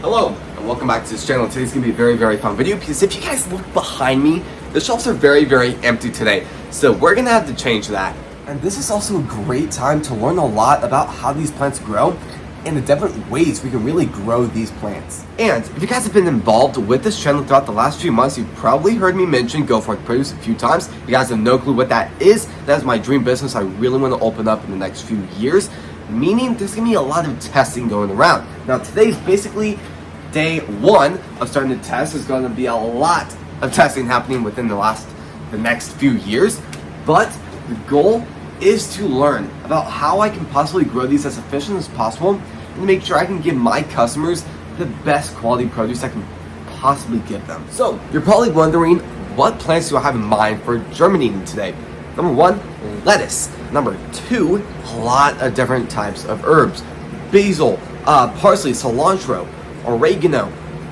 Hello, and welcome back to this channel. Today's going to be a very fun video because if you guys look behind me, the shelves are very empty today. So we're going to have to change that. And this is also a great time to learn a lot about how these plants grow and the different ways we can really grow these plants. And if you guys have been involved with this channel throughout the last few months, you've probably heard me mention Go For It Produce a few times. You guys have no clue what that is. That is my dream business I really want to open up in the next few years. Meaning there's going to be a lot of testing going around. Now today's basically day one of starting to test. There's going to be a lot of testing happening within the next few years. But the goal is to learn about how I can possibly grow these as efficient as possible and make sure I can give my customers the best quality produce I can possibly give them. So you're probably wondering, what plants do I have in mind for germinating today? Number one, lettuce. Number two, a lot of different types of herbs. Basil, parsley, cilantro, oregano,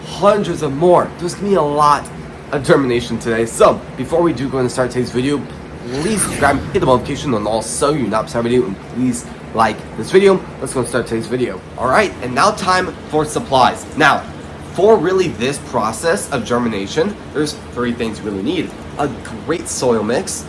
hundreds of more. There's gonna be a lot of germination today. So before we do go and start today's video, please subscribe, hit the notification on all so you not miss our video, and please like this video. Let's go and start today's video. Alright, and now time for supplies. Now, for really this process of germination, there's three things you really need. A great soil mix,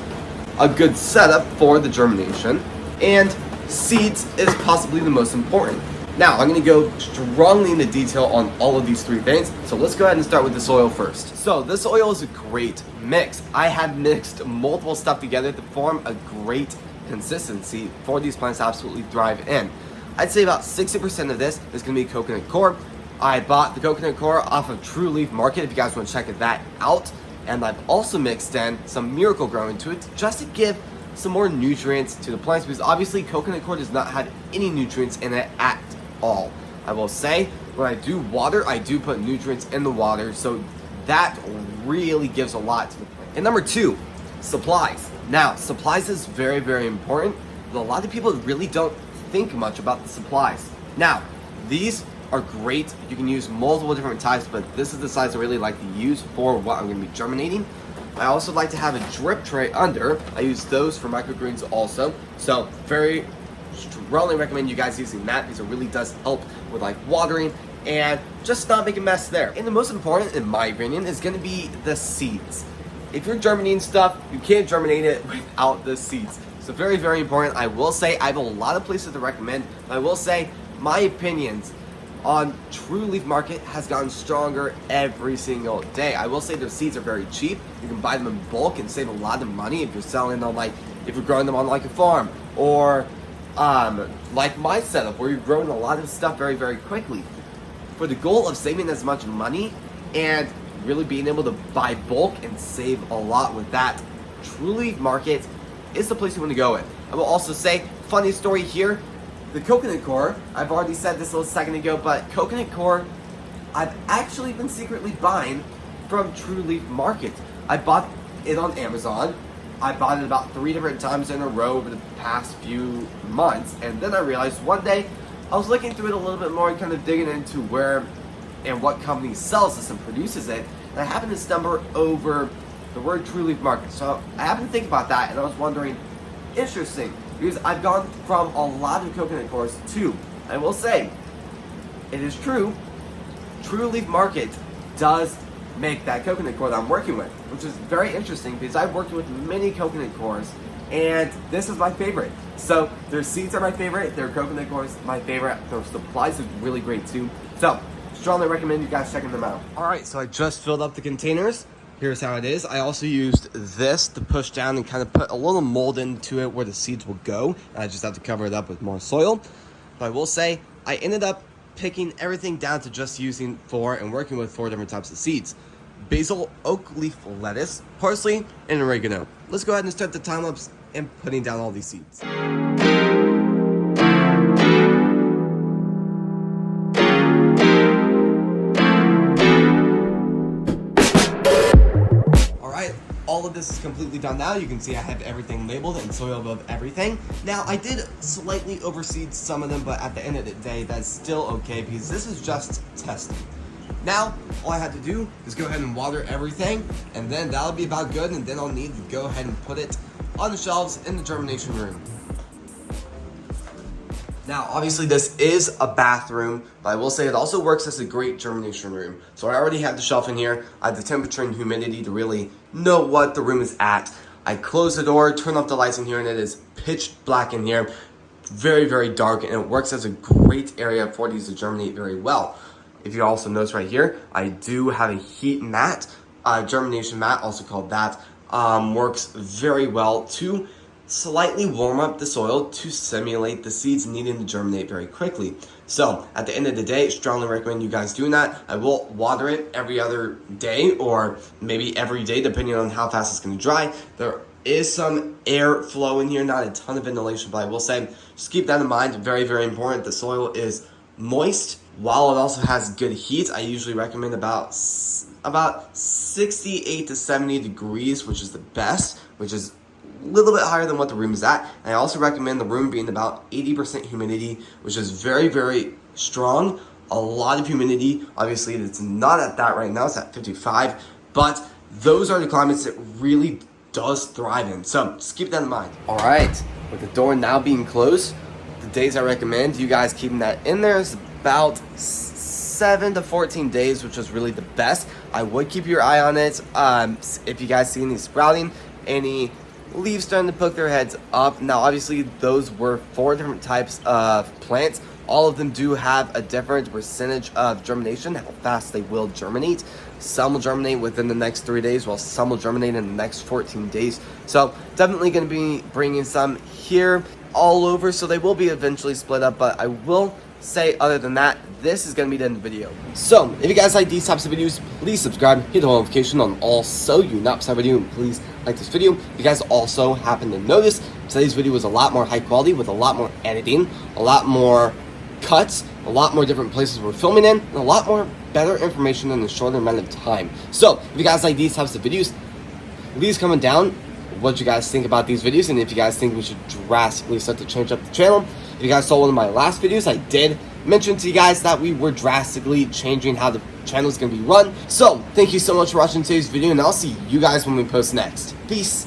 a good setup for the germination, and seeds is possibly the most important. Now, I'm going to go strongly into detail on all of these three things, so let's go ahead and start with the soil first. So, this soil is a great mix. I have mixed multiple stuff together to form a great consistency for these plants to absolutely thrive in. I'd say about 60% of this is going to be coconut coir. I bought the coconut coir off of True Leaf Market if you guys want to check that out. And I've also mixed in some Miracle Grow into it just to give some more nutrients to the plants, because obviously coconut coir does not have any nutrients in it at all. I will say, when I do water, I do put nutrients in the water, so that really gives a lot to the plant. And number two, supplies. Now, supplies is very important, but a lot of people really don't think much about the supplies. Now, these are great. You can use multiple different types, but this is the size I really like to use for what I'm going to be germinating. I also like to have a drip tray under. I use those for microgreens also. So very strongly recommend you guys using that, because it really does help with like watering and just not make a mess there. And the most important, in my opinion, is going to be the seeds. If you're germinating stuff, you can't germinate it without the seeds. So very important. I will say I have a lot of places to recommend. I will say my opinions on True Leaf Market has gotten stronger every single day. I will say their seeds are very cheap. You can buy them in bulk and save a lot of money if you're selling them, like if you're growing them on like a farm, or like my setup where you're growing a lot of stuff very quickly. For the goal of saving as much money and really being able to buy bulk and save a lot with that, True Leaf Market is the place you want to go with. I will also say, funny story here, the coconut coir, I've already said this a little second ago, but coconut coir, I've actually been secretly buying from True Leaf Market. I bought it on Amazon. I bought it about 3 different times in a row over the past few months, and then I realized one day, I was looking through it a little bit more and kind of digging into where and what company sells this and produces it, and I happened to stumble over the word True Leaf Market. So I happened to think about that, and I was wondering, interesting, because I've gone from a lot of coconut coirs to, I will say, it is true, True Leaf Market does make that coconut coir that I'm working with, which is very interesting because I've worked with many coconut coirs and this is my favorite. So their seeds are my favorite, their coconut coirs my favorite, their supplies are really great too. So strongly recommend you guys checking them out. Alright, so I just filled up the containers. Here's how it is. I also used this to push down and kind of put a little mold into it where the seeds will go. I just have to cover it up with more soil. But I will say, I ended up picking everything down to just using 4 and working with 4 different types of seeds. Basil, oak leaf lettuce, parsley, and oregano. Let's go ahead and start the time lapse and putting down all these seeds. All of this is completely done now. You can see I have everything labeled and soil above everything. Now, I did slightly overseed some of them, but at the end of the day, that's still okay because this is just testing. Now, all I have to do is go ahead and water everything, and then that'll be about good, and then I'll need to go ahead and put it on the shelves in the germination room. Now, obviously this is a bathroom, but I will say it also works as a great germination room. So I already have the shelf in here. I have the temperature and humidity to really know what the room is at. I close the door, turn off the lights in here, and it is pitch black in here. Very, very dark, and it works as a great area for these to germinate very well. If you also notice right here, I do have a heat mat, germination mat, also called that. Works very well to slightly warm up the soil to simulate the seeds needing to germinate very quickly. So at the end of the day, strongly recommend you guys doing that. I will water it every other day or maybe every day depending on how fast it's going to dry. There is some air flow in here, not a ton of ventilation, but I will say just keep that in mind. Very, very important. The soil is moist while it also has good heat. I usually recommend about 68 to 70 degrees, which is the best, which is a little bit higher than what the room is at. And I also recommend the room being about 80% humidity, which is very, very strong. A lot of humidity. Obviously, it's not at that right now. It's at 55. But those are the climates it really does thrive in. So just keep that in mind. All right. With the door now being closed, the days I recommend you guys keeping that in there is about 7 to 14 days, which is really the best. I would keep your eye on it. If you guys see any sprouting, any leaves starting to poke their heads up. Now, obviously, those were 4 different types of plants. All of them do have a different percentage of germination, how fast they will germinate. Some will germinate within the next 3 days, while some will germinate in the next 14 days. So definitely going to be bringing some here all over, so they will be eventually split up, but I will say other than that, this is going to be the end of the video. So if you guys like these types of videos, please subscribe, hit the notification on all so you not miss a video, and please like this video. If you guys also happen to notice, today's video was a lot more high quality with a lot more editing, a lot more cuts, a lot more different places we're filming in, and a lot more better information in a shorter amount of time. So if you guys like these types of videos, please comment down what you guys think about these videos, and if you guys think we should drastically start to change up the channel. If you guys saw one of my last videos, I did mention to you guys that we were drastically changing how the channel is going to be run. So thank you so much for watching today's video, and I'll see you guys when we post next. Peace.